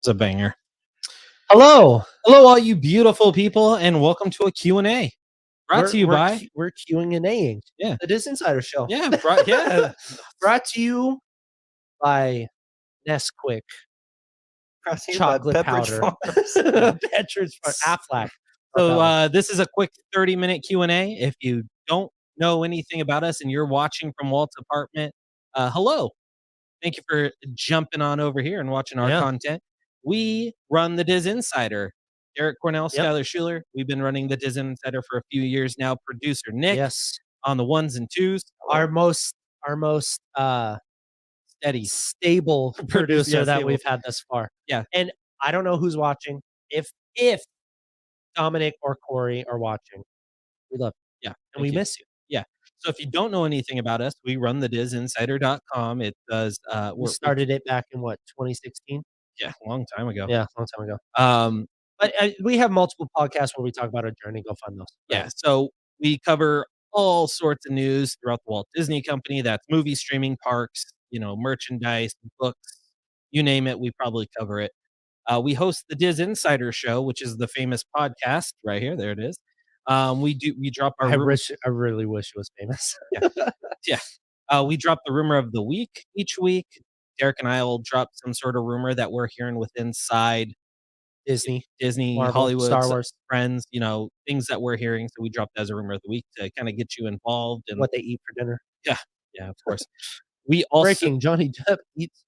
It's a banger. Hello, all you beautiful people, and welcome to a Q&A. Brought to you by we're queuing and A-ing. Yeah. The Diz Insider Show. Brought to you by Nesquik Brought to you chocolate by Pepperidge powder. Farms. Pepperidge Farms. Aflac. So this is a quick 30-minute Q&A. If you don't know anything about us and you're watching from Walt's apartment, hello. Thank you for jumping on over here and watching our content. We run the Diz Insider. Eric Cornell, Skylar Schuler. We've been running the Diz Insider for a few years now. Producer Nick on the ones and twos. Our most Steady, stable producer that stable. we've had thus far. Yeah. And I don't know who's watching. If Dominic or Corey are watching, we love you. Yeah. And we miss you. Yeah. So if you don't know anything about us, we run the DizInsider.com. It does We started it back in 2016? Yeah, a long time ago. Yeah, a long time ago. But we have multiple podcasts where we talk about our journey. Go find those. Yeah. So we cover all sorts of news throughout the Walt Disney Company. That's movie streaming, parks, merchandise, books, you name it. We probably cover it. We host the Diz Insider Show, which is the famous podcast right here. There it is. We drop our. I really wish it was famous. We drop the rumor of the week each week. Derek and I will drop some sort of rumor that we're hearing with inside Disney, Marvel, Hollywood, Star Wars, friends. Things that we're hearing. So we drop that as a rumor of the week to kind of get you involved and what they eat for dinner. Yeah, of course. We also breaking Johnny Depp eats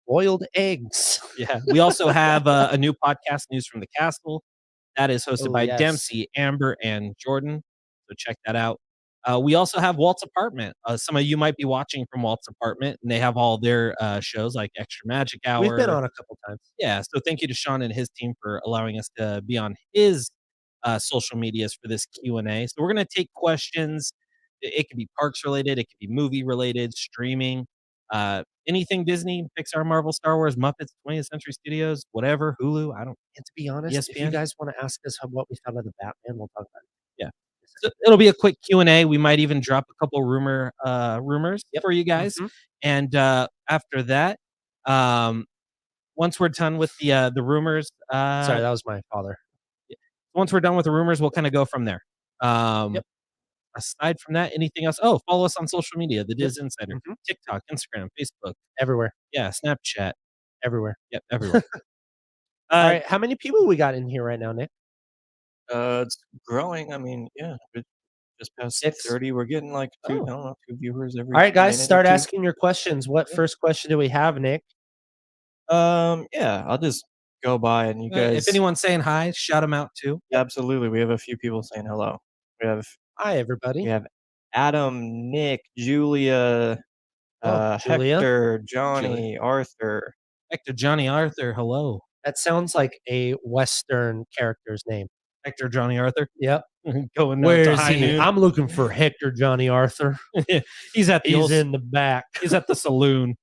boiled eggs. Yeah, we also have a new podcast, News from the Castle, that is hosted by Dempsey, Amber, and Jordan. So check that out. We also have Walt's Apartment. Some of you might be watching from Walt's Apartment, and they have all their shows like Extra Magic Hour. We've been on a couple times. Yeah, so thank you to Sean and his team for allowing us to be on his social medias for this Q&A. So we're going to take questions. It could be parks related. It could be movie related, streaming, anything Disney, Pixar, Marvel, Star Wars, Muppets, 20th Century Studios, whatever, Hulu. And to be honest, ESPN. If you guys want to ask us what we thought of the Batman, we'll talk about it. Yeah. So it'll be a quick Q&A. We might even drop a couple rumors for you guys. Mm-hmm. And after that, once we're done with the rumors, sorry, that was my father. Once we're done with the rumors, we'll kind of go from there. Aside from that, anything else? Oh, follow us on social media, the Diz Insider, TikTok, Instagram, Facebook, everywhere. Yeah, Snapchat, everywhere. Yep, everywhere. All right, how many people we got in here right now, Nick? It's growing. I mean, just past 30. We're getting like two viewers every. All right, guys, start asking your questions. What first question do we have, Nick? I'll just go by and you guys. If anyone's saying hi, shout them out too. Yeah, absolutely. We have a few people saying hello. We have hi, everybody. We have Adam, Nick, Julia, Hector, Johnny, Arthur. Hector, Johnny, Arthur, hello. That sounds like a Western character's name. Hector, Johnny, Arthur? Yep. Going Where is he? Noon. I'm looking for Hector, Johnny, Arthur. He's in the back. He's at the saloon.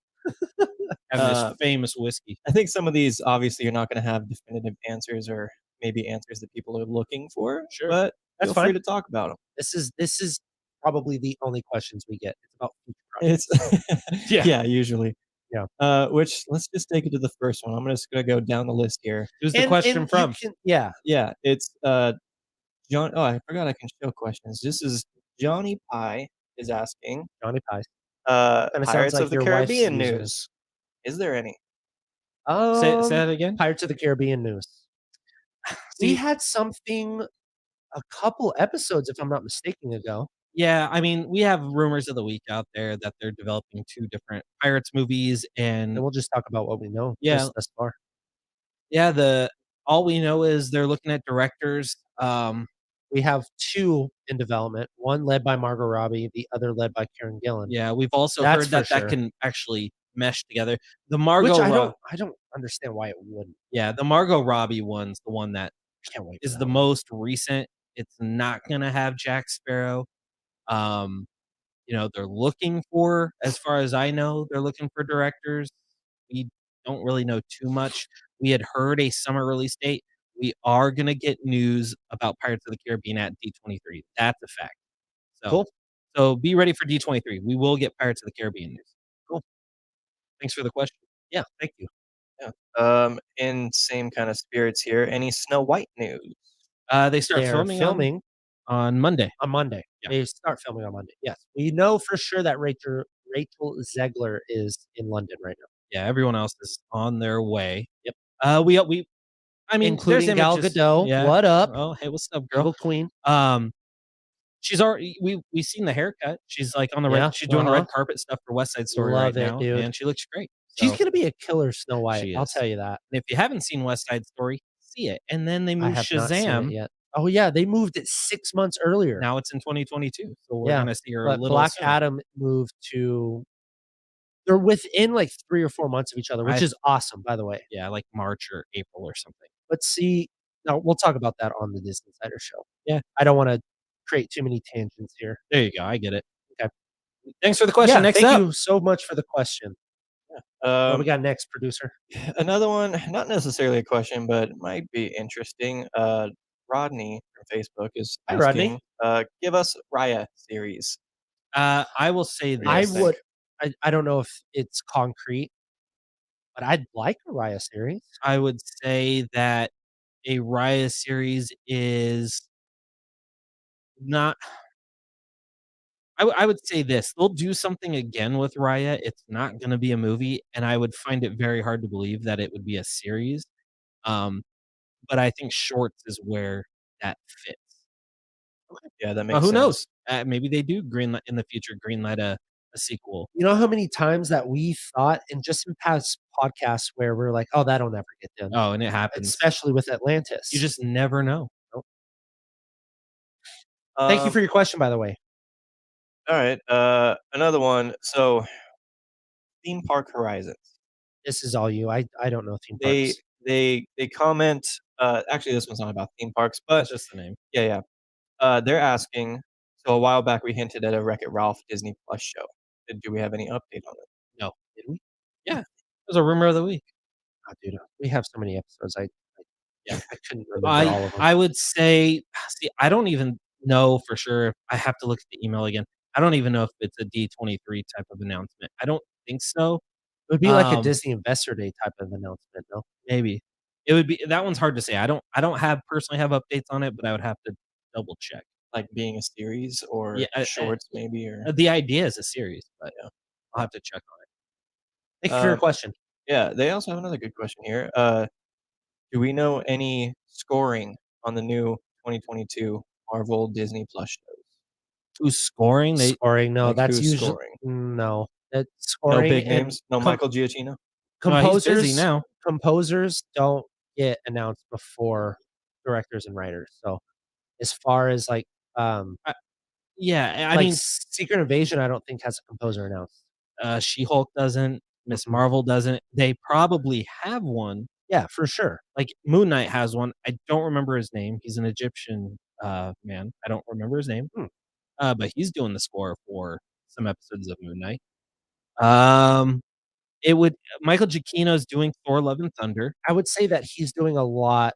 Having this famous whiskey. I think some of these, obviously, you're not going to have definitive answers or maybe answers that people are looking for. Sure. But that's feel free to talk about them. This is probably the only questions we get. It's about future projects. Yeah, usually. Yeah. Which let's just take it to the first one. I'm just gonna go down the list here. Who's the question from? Yeah. It's John. Oh, I forgot I can show questions. This is Johnny Pie is asking. Johnny Pie. Pirates of the Caribbean news. Is there any? Say that again. Pirates of the Caribbean news. We had something a couple episodes, if I'm not mistaken, ago. Yeah, I mean, we have rumors of the week out there that they're developing 2 different Pirates movies, and we'll just talk about what we know. Yeah, thus far. Yeah, all we know is they're looking at directors. We have 2 in development. One led by Margot Robbie, the other led by Karen Gillan. Yeah, we've also heard that can actually mesh together. The Margot, I don't understand why it wouldn't. Yeah, the Margot Robbie one's the one that is the most recent. It's not gonna have Jack Sparrow. They're looking for, as far as I know, they're looking for directors. We don't really know too much. We had heard a summer release date. We are gonna get news about Pirates of the Caribbean at D23. That's a fact. So, cool. So be ready for D23. We will get Pirates of the Caribbean news. Cool. Thanks for the question. Yeah, thank you. Yeah. In same kind of spirits here, any Snow White news? They start They're filming filming on Monday. on Monday. Yeah. They start filming on Monday. Yes, we know for sure that Rachel Zegler is in London right now. Yeah, everyone else is on their way. Yep. We I mean, there's Including Gal images. Gadot. Yeah. What up, Oh, hey, what's up, girl? Evil Queen? Um, she's already we've seen the haircut. She's, like, on the red Yeah, she's doing the uh-huh. red carpet stuff for West Side Story right Love it, now, dude. and she looks great. She's So, gonna be a killer Snow White, she I'll is. tell you that. And if you haven't seen West Side Story, see it. And then they I moved have not seen it Shazam. yet. Oh, yeah, they moved it 6 months earlier. Now it's in 2022, so we're Yeah, gonna see her a but little Black sooner. Adam moved to they're within, like, 3 or 4 months of each other, which I is awesome, by the way. Yeah, like March or April or something. But see now we'll talk about that on the Disney Insider show. Yeah. I don't wanna create too many tangents here. There you go, I get it. Okay. Thanks for the question. Yeah, Next thank up. you so much for the question. What we Um, got next, producer? Another one, not necessarily a question, but it might be interesting. Rodney from Facebook is Hi, Rodney. asking, give us Raya series. I will say What do you guys I this. think? would I don't know if it's concrete, but I'd like a Raya series. I would say that a Raya series is not I would say this, they'll do something again with Raya, it's not gonna be a movie, and I would find it very hard to believe that it would be a series, um, but I think shorts is where that fits. Yeah, that makes Who sense. knows? Maybe they do greenlight in the future, greenlight a sequel. You know how many times that we thought and just in past podcasts where we're like, "Oh, that'll never get done," Oh, and it happens. especially with Atlantis. You just never know. Nope. Thank you Um, for your question, by the way. all right. Another one. So, theme park horizons. This is all you. I don't know theme They parks. they comment. Actually, this one's not about theme parks, but That's just the name. yeah, yeah. They're asking. So a while back, we hinted at a Wreck It Ralph Disney Plus show. Do we have any update on it? No. Did we? Yeah. It was a rumor of the week. Oh, dude, we have so many episodes. Yeah. I couldn't remember all of them. I would say see, I don't even know for sure. I have to look at the email again. I don't even know if it's a D23 type of announcement. I don't think so. It would be like a Um, Disney Investor Day type of announcement, no? maybe. It would be that one's hard to say. I don't have personally have updates on it, but I would have to double check. Like being a series or Yeah, shorts, maybe, or the idea is a series, but yeah. I'll have to check on Thank you for your Um, question. yeah. They also have another good question here. Do we know any scoring on the new 2022 Marvel Disney Plus shows? it. Who's scoring? Scoring, no, Like that's who's usually scoring? no. That No scoring big and names. No Michael Giacchino. He's busy composers now. composers don't get announced before directors and writers. So, as far as, I Yeah, I mean, Secret Invasion, I don't think has a composer announced. She-Hulk doesn't, Miss Mhm. Marvel doesn't. They probably have one, Yeah, for sure. like, Moon Knight has one. I don't remember his name. He's an Egyptian, man. I don't remember his name, Hmm. but he's doing the score for some episodes of Moon Knight. Um, it would Michael Giacchino's doing Thor: Love and Thunder. I would say that he's doing a lot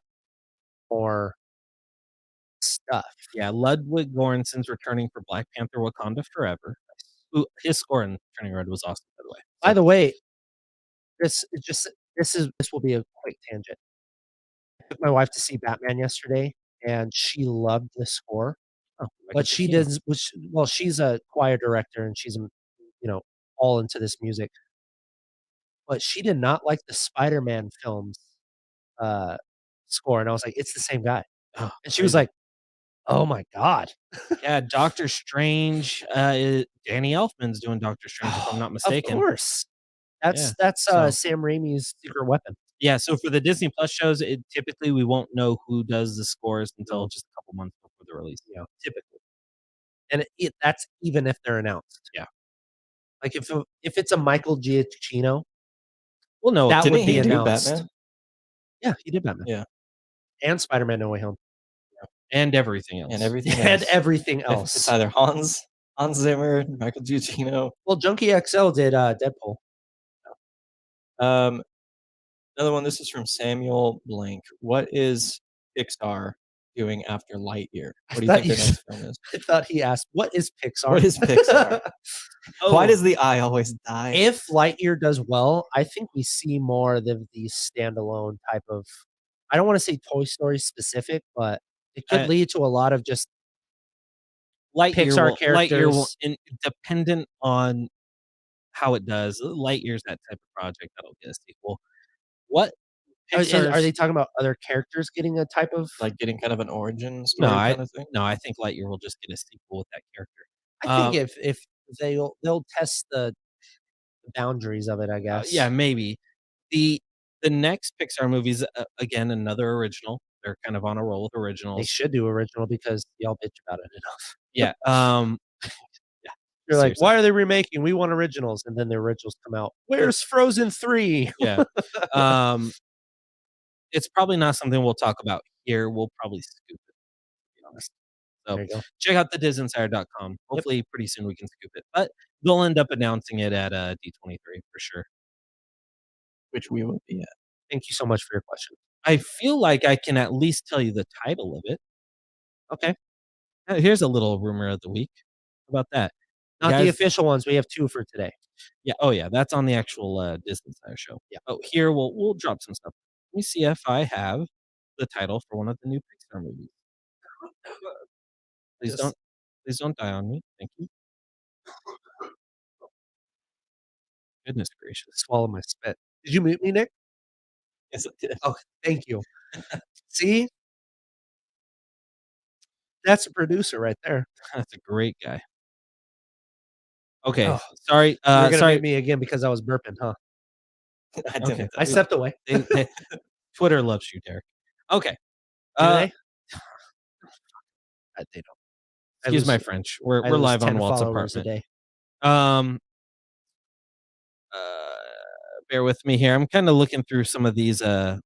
more stuff. Yeah, Ludwig Göransson's returning for Black Panther: Wakanda Forever. Who his score in Turning Red was awesome, by the way. By So the way, this will be a quick tangent. I took my wife to see Batman yesterday, and she loved the score, oh, Michael but she Giacchino. does which well, she's a choir director, and she's, all into this music, but she did not like the Spider-Man films, uh, score, and I was like, "It's the same guy." Oh, And she was crazy. like, "Oh my god." Yeah, Doctor Strange, Danny Elfman's doing Doctor Strange, if I'm not Of mistaken. course. Yeah, That's, so Sam Raimi's secret weapon. yeah, so for the Disney Plus shows, typically, we won't know who does the scores until No. just a couple months before the release. Typically. And that's even if they're announced. Yeah. Like, if it's a Michael Giacchino, We'll know that Didn't would be he do announced. Batman? Yeah, he did Batman. Yeah. And Spider-Man: No Way Home. and everything else. And everything And else. everything If it's else. either Hans Zimmer, Michael Giacchino. Well, Junkie XL did, Deadpool. Um, Another one, this is from Samuel Blank. What is Pixar doing after Lightyear? I What do you thought think you their s next film is? I thought he asked, "What is Pixar?" What is Pixar? Why Oh, does the eye always die? If Lightyear does well, I think we see more of the standalone type of I don't wanna say Toy Story specific, but it could uh, lead to a lot of just Lightyear Pixar will characters. in dependent on how it does. Lightyear's that type of project that'll get a sequel. What Are Pixar's they talking about other characters getting a type of Like, getting kind of an origin No, story kinda thing? I think Lightyear will just get a sequel with that character. I think Um, if they'll test the boundaries of it, I yeah, guess. maybe. The the next Pixar movie's, again, another original. They're kind of on a roll with They originals. should do original because y'all bitch about it enough. Yeah, yeah, You're like, seriously. "Why are they remaking? We want originals." And then the originals come out. "Where's Frozen 3?" Yeah. Um, it's probably not something we'll talk about here. We'll probably scoop it, to be honest. So, There you go. check out the disinsider.com. Yep. Hopefully, pretty soon we can scoop it, but they'll end up announcing it at, D23 for sure. Which we will be at. Thank you so much for your question. I feel like I can at least tell you the title of it. Okay. Here's a little rumor of the week. How about that? You Not the guys official ones. We have 2 for today. Yeah, oh, yeah, that's on the actual, Disney Insider show. Yeah. Oh, here, we'll drop some stuff. Let me see if I have the title for one of the new Pixar movies. Please Just don't die on me. Thank you. Goodness gracious. swallow my spit. Did you mute me, Nick? Yes, it did. Oh, thank you. See? That's a producer right there. That's a great guy. Okay, Oh, sorry, you're gonna sorry. mute me again because I was burping, huh? I Okay, didn't. I stepped away. they Twitter loves you, Derek. Okay, Do uh, they? They don't. excuse my French. We're I we're lose live on 10 Walt's followers a apartment. day. Um, uh, bear with me here. I'm kinda looking through some of these,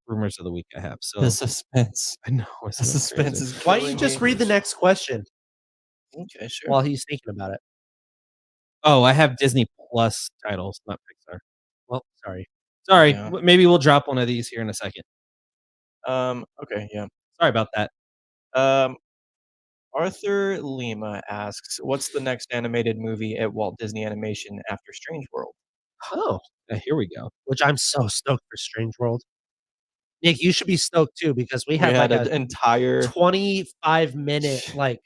rumors of the week I have, The so suspense. I know, The isn't it suspense crazy? is Why don't you killing just me. read the next question Okay, sure. while he's thinking about it? Oh, I have Disney Plus titles, not Pixar. Well, sorry. Sorry, Yeah. maybe we'll drop one of these here in a second. Okay, yeah. Sorry about that. Um, Arthur Lima asks, "What's the next animated movie at Walt Disney Animation after Strange World?" Oh, Here we go. which I'm so stoked for Strange World. Nick, you should be stoked too because we We had like had a an entire 25-minute like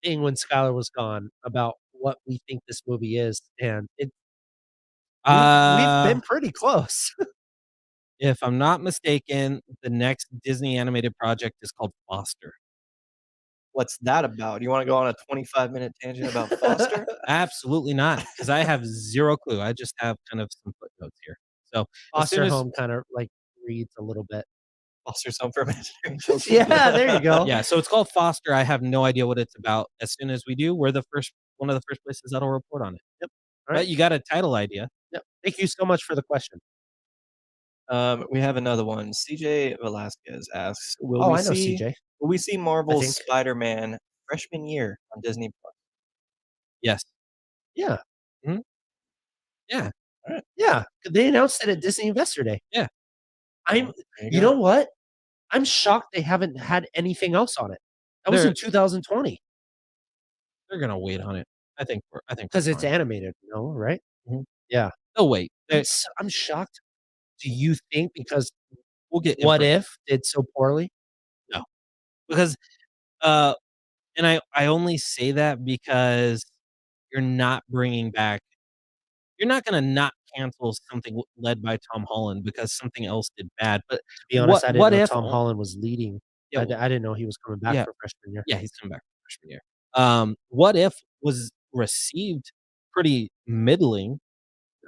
thing when Skylar was gone about what we think this movie is, and we've Uh, been pretty close. if I'm not mistaken, the next Disney animated project is called Foster. What's that about? You wanna go on a 25-minute tangent about Foster? Absolutely not, because I have 0 clue. I just have kind of some footnotes here. So, as soon Foster as home kind of like reads a little bit. Foster's Home for Imaginary Children. Yeah, there you go. yeah, so it's called Foster. I have no idea what it's about. As soon as we do, we're the first one of the first places that'll report on it. Yep. All right. But you got a title idea. Yep. Thank you so much for the question. We have another one. CJ Velasquez asks, Oh, I know CJ. will we see I Marvel's think. Spider-Man freshman year on Disney Plus? Yes. Yeah. Mhm. Yeah. Alright. Yeah. They announced it at Disney Investor Day. Yeah. I'm Well, there you go. know what? I'm shocked they haven't had anything else on it. That was They're in 2020 they're gonna wait on it. I think we're because it's fine. animated, no, right? Mhm. Yeah. They'll wait. I'm shocked. Do you think because We'll get What infor If did so poorly? No. Because, uh and I only say that because you're not bringing back you're not gonna not cancel something led by Tom Holland because something else did bad, but To be honest, I didn't what know if Tom o Holland was leading. yeah, I didn't know he was coming back yeah, for freshman year. yeah, he's coming back for freshman year. What If was received pretty middling,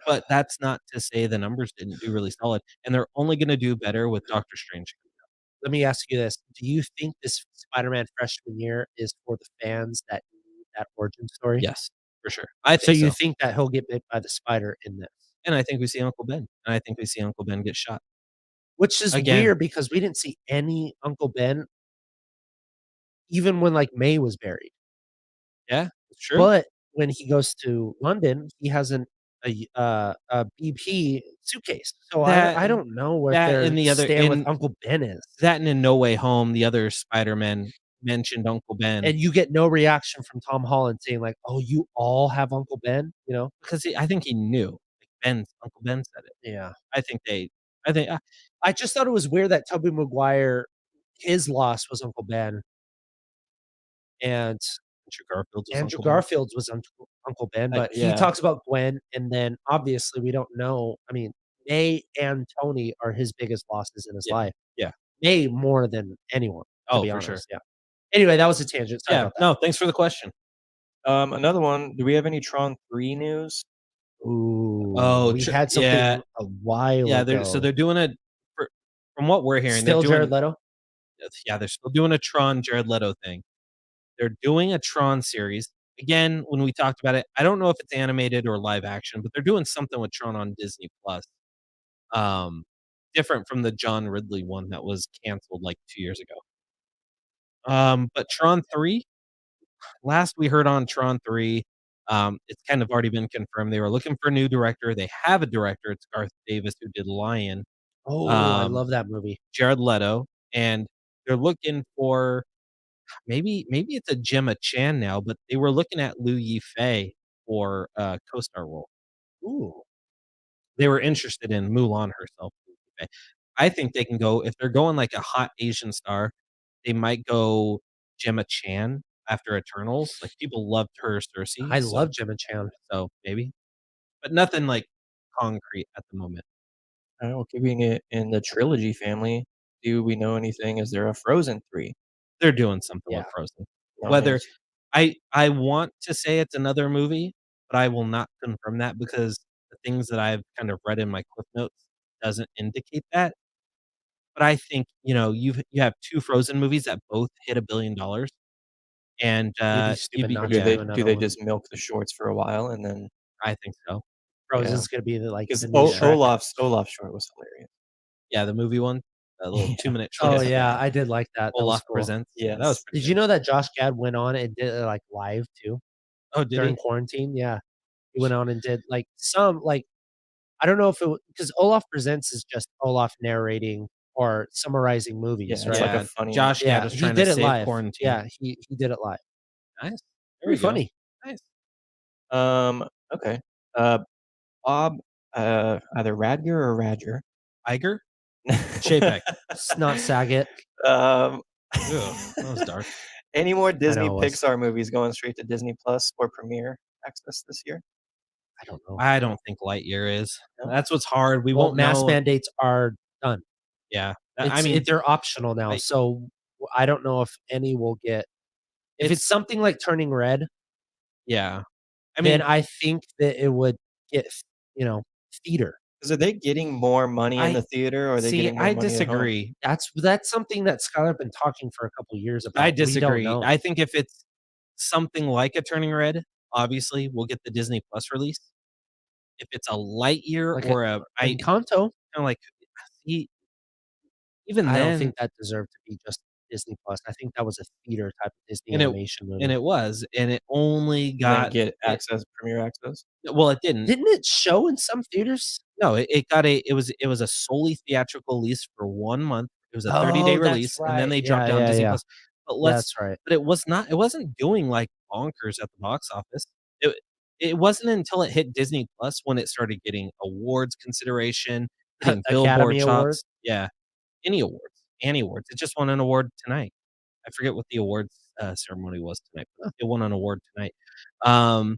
but that's not to say the numbers didn't do really solid, and they're only gonna do better with Doctor Strange. Let me ask you this, do you think this Spider-Man freshman year is for the fans that need that origin story? Yes, for sure. I So think you so, think that he'll get bit by the spider in this? and I think we see Uncle Ben, and I think we see Uncle Ben get shot. Which is Again, weird because we didn't see any Uncle Ben even when, like, May was buried. yeah, it's true. But when he goes to London, he has a BP suitcase. So That I don't know what that their and the other stand with in Uncle Ben is. that and in No Way Home, the other Spider-Man mentioned Uncle Ben And you get no reaction from Tom Holland saying like, "Oh, you all have Uncle Ben?" You know? because I think he knew. Like, Uncle Ben said it. Yeah. I think they I think I just thought it was weird that Tobey Maguire, his loss was Uncle Ben, and Andrew Garfield's was Andrew Uncle Ben. Garfield's was Uncle Ben, but he Yeah. talks about Gwen, and then obviously we don't know. I mean, May and Tony are his biggest losses in his Yeah. life. Yeah. May more than anyone, to Oh, be for sure. honest. Yeah. Anyway, that was a tangent. Sorry Yeah. about that. No, thanks for the question. Another one, do we have any Tron 3 news? Ooh, Oh, we tr had yeah. something a while Yeah, they're ago. doing a for from what we're hearing, they're Still Jared doing Leto? yeah, they're still doing a Tron Jared Leto thing. They're doing a Tron series. Again, when we talked about it, I don't know if it's animated or live action, but they're doing something with Tron on Disney Plus. Um, different from the John Ridley one that was canceled like 2 years ago. But Tron 3, last we heard on Tron 3, it's kind of already been confirmed. They were looking for a new director. They have a director. It's Garth Davis who did Lion. Oh, I Um, love that movie. Jared Leto, and they're looking for maybe it's a Gemma Chan now, but they were looking at Liu Yifei for a co-star role. Ooh, They were interested in Mulan herself. Liu Yifei. I think they can go if they're going like a hot Asian star, they might go Gemma Chan after Eternals. Like people loved her Cersei, I so love Gemma Chan. maybe, but nothing like concrete at the moment. I don't know, keeping it in the trilogy family, do we know anything? Is there a Frozen 3? They're doing something with Yeah. Frozen. Whether Nice. I want to say it's another movie, but I will not confirm that because the things that I've kind of read in my cliff notes doesn't indicate that. But I think, you have 2 Frozen movies that both hit $1 billion, and, They'd be you'd stupid be Or not do to yeah, do they another one. just milk the shorts for a while and then I think so. yeah. Frozen's gonna be Because the new Shrek. Olaf's short was hilarious. Yeah, the movie one, that little Yeah. 2-minute short, Oh, yeah, I did like that. That was Olaf cool. Presents. Yeah, that was Yes. pretty Did you good. know that Josh Gad went on and did it, like, live too Oh, did during he? quarantine? Yeah. He went on and did, like, some, like I don't know if it because Olaf Presents is just Olaf narrating or summarizing movies, Yeah, it's right? like a Yeah, funny Josh Gad Yeah, was he trying to did it save live. quarantine. Yeah, he did it live. Nice. There we Pretty go. funny. Nice. Okay. Uh, Bob, either Radger or Radger. Iger? Chapek. Snot Saget. Um, Ugh, that was dark. any more I Disney know it was. Pixar movies going straight to Disney Plus or Premiere Access this year? I don't know. I don't think Lightyear is. No? That's what's hard. We Well, won't mask know. mandates are done. Yeah. I mean, They're optional now, I so I don't know if any will get if it's it's something like Turning Red, yeah. I then mean, I think that it would get, you know, theater. 'Cause are they getting more money in the I theater or are they see, getting more I money at home? disagree. That's something that Skylar been talking for a couple years I about. We don't disagree. know. I think if it's something like a Turning Red, obviously, we'll get the Disney Plus release. If it's a Lightyear Like, or a I Encanto, kinda like e even I don't then think that deserved to be just Disney Plus. I think that was a theater type of Disney and it animation and movie. it was, and it only And then got get it access, Premiere Access? well, it didn't. Didn't it show in some theaters? No, it got it was a solely theatrical release for 1 month. It was a 30-day Oh, that's release, and then right. they Yeah, dropped down yeah, Disney yeah. Plus. But let's That's right. but it wasn't doing, like, bonkers at the box office. It wasn't until it hit Disney Plus when it started getting awards consideration, getting Billboard Academy Award? shots. Yeah, any awards, Annie Awards. It just won an award tonight. I forget what the awards, ceremony was tonight, but it won an award tonight. Um,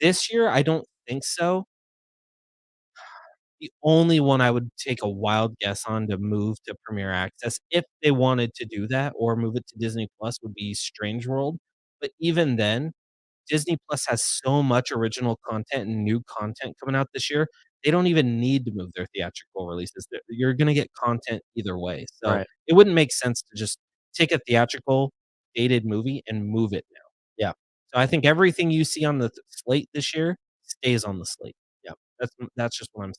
this year, I don't think so. The only one I would take a wild guess on to move to Premier Access, if they wanted to do that or move it to Disney Plus, would be Strange World, but even then, Disney Plus has so much original content and new content coming out this year, they don't even need to move their theatrical releases. You're gonna get content either way, so Right. it wouldn't make sense to just take a theatrical, dated movie and move it now. Yeah. So I think everything you see on the slate this year stays on the slate. Yeah, that's just what I'm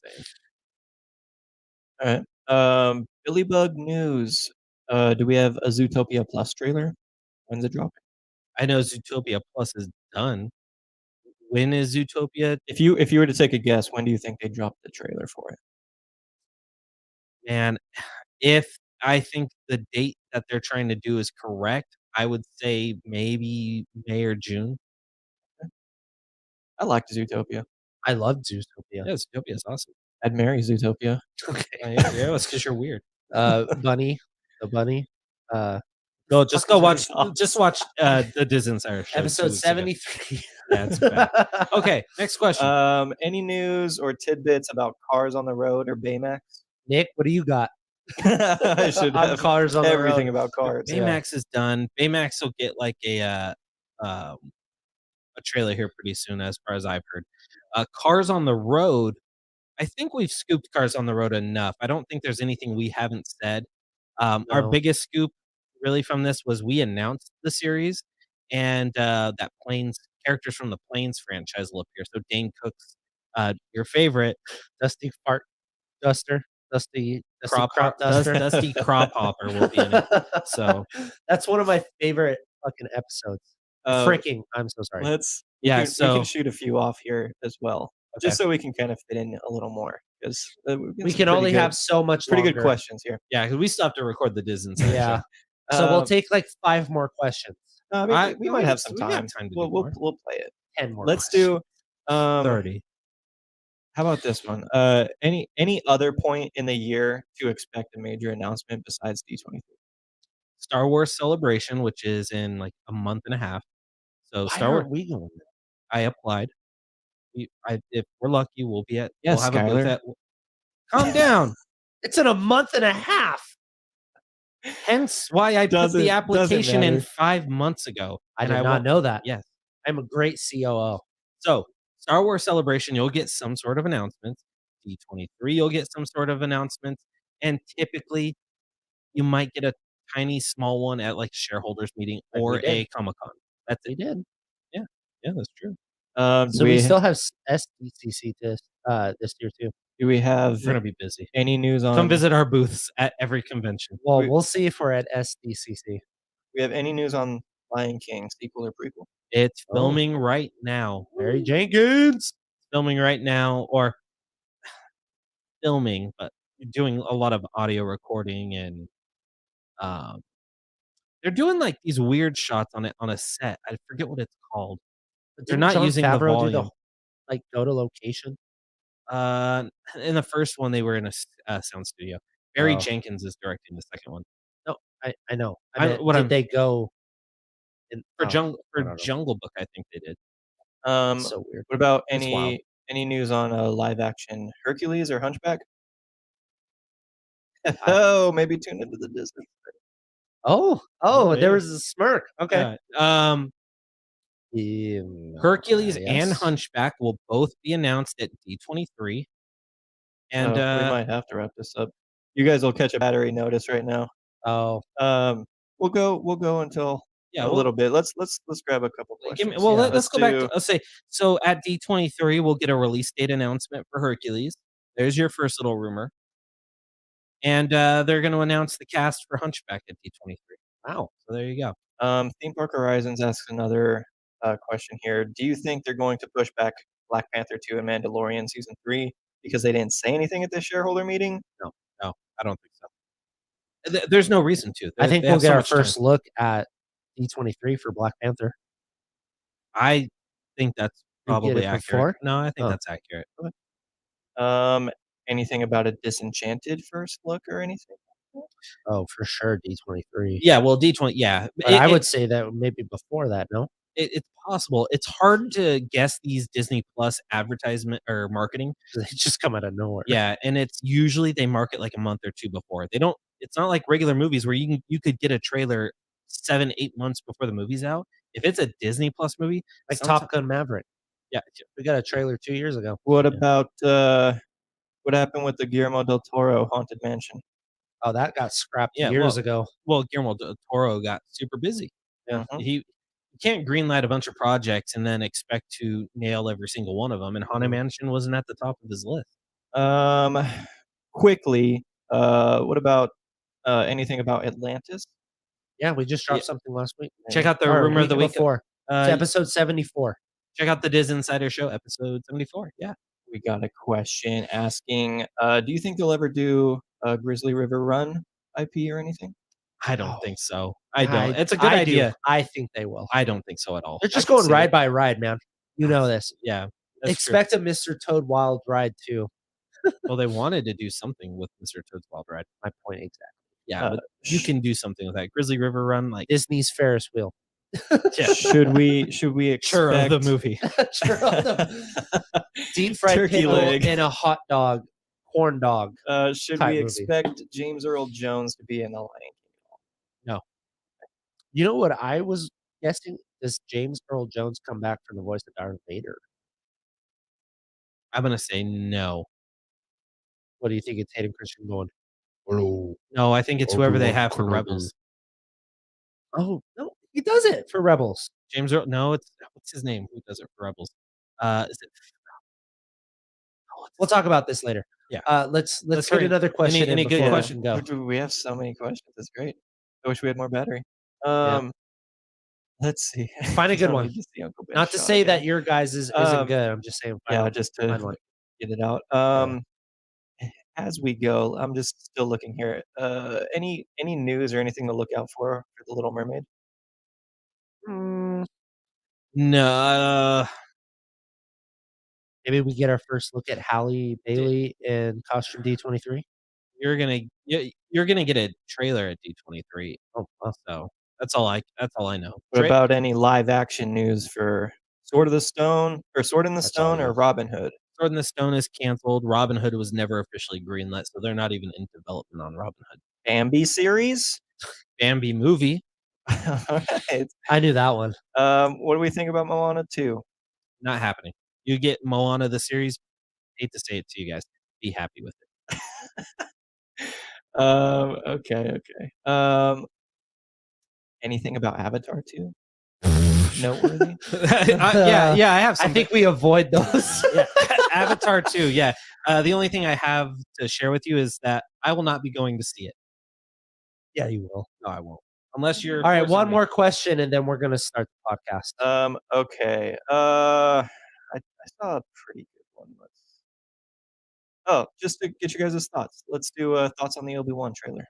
saying. Alright. Billy Bug news. Do we have a Zootopia Plus trailer? When's it dropping? I know Zootopia Plus is done. when is Zootopia? If you were to take a guess, when do you think they dropped the trailer for it? And if I think the date that they're trying to do is correct, I would say maybe May or June. I liked Zootopia. I loved Zootopia. Yeah, Zootopia is awesome. I'd marry Zootopia. Okay. Yeah, it's 'cause you're weird. Bunny, the bunny, Go Fuck go is watch your just watch, the Disney Insider show 2 episode weeks ago. 73. Yeah, it's bad. Okay, next question. Any news or tidbits about cars on the road or Baymax? Nick, what do you got? I should On have Cars on the everything Road. about cars. Yeah. Baymax is done. Baymax will get like um, a trailer here pretty soon as far as I've heard. Cars on the Road, I think we've scooped Cars on the Road enough. I don't think there's anything we haven't said. Our No. biggest scoop really from this was we announced the series and, that Planes characters from the Planes franchise will appear. So Dane Cook's, your favorite Dusty Fart Duster, Dusty crop Crop Dus Duster. Dusty Crop Hopper will be in it. So, That's one of my favorite fucking episodes. Uh, I'm so sorry. Let's yeah, we so can shoot a few off here as well, Okay. just so we can kind of fit in a little more because We can only have so much pretty longer. good questions here. yeah, 'cause we still have to record the Disney Insider Yeah. show. So we'll take like 5 more questions. I mean, we might have some we got time. time to do We'll more. we'll play it. 10 more Let's questions. do 30. how about this one? Any other point in the year to expect a major announcement besides D23? Star Wars Celebration, which is in like a month and a half. So Why Star Wars, aren't we going there? I applied. If we're lucky, we'll be at. Yes, we'll have a booth Skylar. at. Calm down. It's in a month and a half. Hence why I put Doesn't the application in matter. 5 months ago. I and did not won't- know that. Yes. I'm a great COO. So Star Wars Celebration, you'll get some sort of announcements. D23, you'll get some sort of announcements, and typically you might get a tiny small one at like shareholders meeting Like we or did. a Comic-Con. That's We it. did. Yeah, that's true. So we still have SDCC this year too. do we have We're gonna be busy. any news on Come visit our booths at every convention. Well, we'll see if we're at SDCC. we have any news on Lion King sequel or prequel? It's Oh. filming right now. Mary Jenkins. Filming right now, or filming, but doing a lot of audio recording and um, they're doing like these weird shots on a set. I forget what it's called. They're not Jon using the Favreau do volume. like go to location. In the first one, they were in a sound studio. Barry Oh. Jenkins is directing the second one. No, I know. I- I meant, what did I'm- they go in For I Jungle don't know. Jungle Book, I think they did. So weird. What about It's wild. any news on live action Hercules or Hunchback? Oh, maybe tune into the Disney. Oh, maybe. there was a smirk. Okay. Yeah. Hercules Yes. and Hunchback will both be announced at D23. And we might have to wrap this up. You guys will catch a battery notice right now. Oh, We'll go until yeah, a little bit. Let's grab a couple give me, questions. well, Yeah, let's go back do- to, let's say, so at D23, we'll get a release date announcement for Hercules. There's your first little rumor. And they're going to announce the cast for Hunchback at D23. wow. So there you go. Theme Park Horizons asks another question here. Do you think they're going to push back Black Panther 2 and Mandalorian season 3 because they didn't say anything at this shareholder meeting? No, I don't think so. There's no reason to. I think They we'll have get so our much time. first look at D23 for Black Panther. I think that's You get probably it accurate. before? No, I think Oh. that's accurate. Anything about a Disenchanted first look or anything? Oh, for sure, D23. Yeah, well, D20, yeah. But I would say that maybe before that, no? It's possible. It's hard to guess these Disney Plus advertisement or marketing. They just come out of nowhere. Yeah, and it's usually they market like a month or two before. They don't. It's not like regular movies where you could get a trailer 7-8 months before the movie's out. If it's a Disney Plus movie, Like sometime- Top Gun Maverick. yeah, We got a trailer 2 years ago. What about what happened with the Guillermo del Toro Haunted Mansion? Oh, that got scrapped Yeah, years well, ago. well, Guillermo del Toro got super busy. Yeah. He can't greenlight a bunch of projects and then expect to nail every single one of them. And Haunted Mansion wasn't at the top of his list. Quickly, what about anything about Atlantis? Yeah, we just dropped Yeah. something last week. Check out the Or rumor of the week. before. It's Uh, episode 74. Check out the Diz Insider Show, episode 74. Yeah. We got a question asking, do you think they'll ever do a Grizzly River Run IP or anything? I don't Oh, think so. I don't. I It's a good I do. idea. I think they will. I don't think so at all. They're I just could going see ride it. by ride, man. You know this. Yeah, that's true. Expect a Mr. Toad Wild Ride too. Well, they wanted to do something with Mr. Toad's Wild Ride. My point exactly. Yeah, but you sh- can do something with that. Grizzly River Run, like Disney's Ferris wheel. yeah, should we sure expect the movie. Deep fried Turkey pickle leg. and a hot dog, corn dog. Should type we movie. expect James Earl Jones to be in the Lion King? No, You know what I was guessing? Does James Earl Jones come back for the voice of Darth Vader? I'm gonna say no. What do you think? It's Hayden Christian going, hello. No, I think it's whoever they Obi-Wan have for Kenobi. Rebels. Oh, no, he does it for Rebels. James Earl. No, it's what's his name? Who does it for Rebels? Is it? We'll talk about this later. Yeah. Let's Let's get hurry. another question Any in good before we question? can go. We have so many questions. It's great. I wish we had more battery. Yeah. Let's see. Find a good Don't one. need to see Uncle Ben Not to shot say that again. your guys' isn't good. I'm just saying. Yeah, just to find one. get it out. As we go, I'm just still looking here. Any news or anything to look out for The Little Mermaid? Mm, No, maybe we get our first look at Halle Bailey in costume D23. you're gonna get a trailer at D23. Oh, wow. So that's all I know. What about any live action news for Sword of the Stone or Sword in the That's all I Stone or know. Robin Hood? Sword in the Stone is canceled. Robin Hood was never officially greenlit, so they're not even in development on Robin Hood. Bambi series? Bambi movie, All right. I knew that one. What do we think about Moana 2? not happening. You get Moana the series. Hate to say it to you guys. Be happy with it. Okay. Anything about Avatar 2? Noteworthy? Yeah, I have I something. think we avoid those. Yeah. Avatar 2, yeah. The only thing I have to share with you is that I will not be going to see it. Yeah, you will. No, I won't. Unless you're All right, forcing one me. more question, and then we're gonna start the podcast. Okay. I saw a pretty good one. Just to get you guys' thoughts. Let's do thoughts on the Obi-Wan trailer.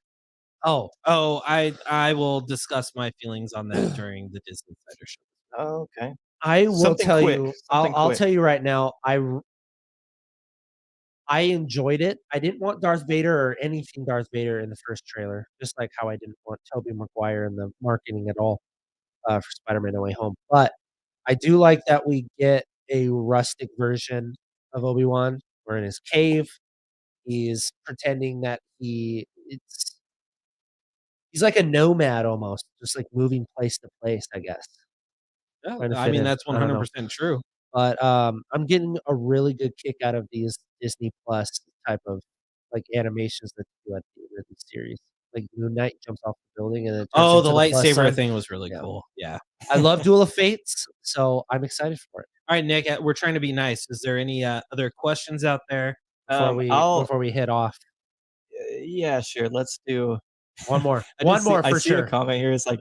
Oh, I will discuss my feelings on that during the Disney Insider Show. Oh, okay. I will Something tell quick, you. something I'll quick. tell you right now. I enjoyed it. I didn't want Darth Vader or anything Darth Vader in the first trailer, just like how I didn't want Tobey Maguire in the marketing at all for Spider-Man: No Way Home. But I do like that we get a rustic version of Obi-Wan. We're in his cave. He's pretending that he's like a nomad almost, just like moving place to place, I guess. Yeah, Trying to I fit mean, in. that's I don't know. 100% true. But I'm getting a really good kick out of these Disney Plus type of like animations that you do at the end of the series. Like Moon Knight jumps off the building and it turns Oh, into the the plus lightsaber sign. thing was really Yeah. cool. Yeah. I love Duel of Fates, so I'm excited for it. All right, Nick, we're trying to be nice. Is there any other questions out there? Before we hit off. Yeah, sure. Let's do One more. I One just see- more I for see sure. a comment here. It's like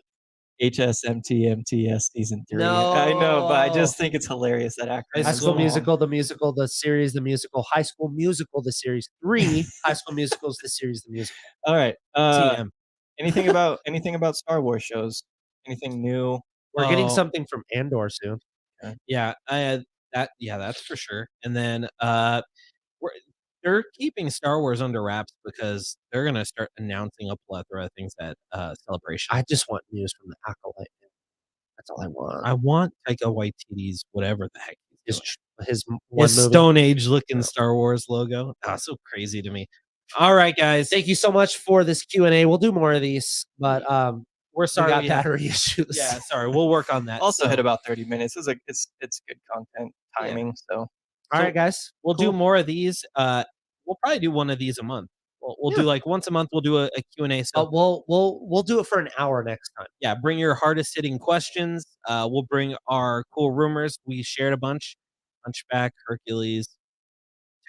HSMTMTS season 3. No. I know, but I just think it's hilarious that acronym. High is School long. Musical, the musical, the series, the musical, High School Musical, the series 3, High School Musicals, the series, the musical. All right. TM. anything about Star Wars shows? Anything new? We're getting something from Andor soon. Yeah, that's for sure. And then they're keeping Star Wars under wraps because they're gonna start announcing a plethora of things at Celebration. I just want news from the Acolyte. That's all I want. I want Taika Waititi's whatever the heck he's doing. His one His movie. Stone Age looking Star Wars logo. So crazy to me. All right, guys. Thank you so much for this Q&A. We'll do more of these, but We're sorry we got we had- battery issues. Yeah, sorry. We'll work on that. Also So, hit about 30 minutes. It's good content timing. So All right, guys. we'll do Cool. more of these. We'll probably do one of these a month. We'll do like once a month. We'll do a Q&A. So We'll do it for an hour next time. yeah, bring your hardest hitting questions. We'll bring our cool rumors. We shared a bunch. Hunchback, Hercules,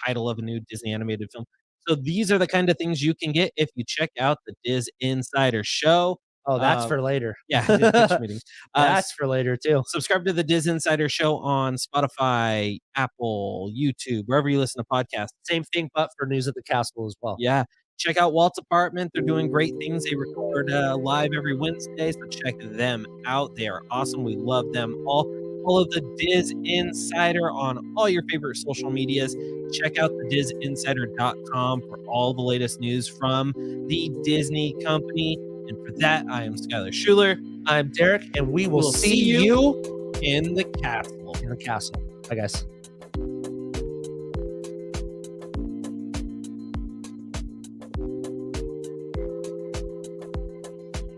title of a new Disney animated film. So these are the kind of things you can get if you check out the Diz Insider Show. Oh, that's for later. Yeah, pitch meeting. That's for later too. Subscribe to the Diz Insider Show on Spotify, Apple, YouTube, wherever you listen to podcasts. Same thing, but for News at the Castle as well. Yeah. Check out Walt's apartment. They're doing great things. They record live every Wednesday, so check them out. They are awesome. We love them all. Follow the Diz Insider on all your favorite social medias. Check out the DizInsider.com for all the latest news from the Disney company. And for that, I am Skylar Schuler. I'm Derek, and we will We'll see you in the castle. in the castle. Bye, guys.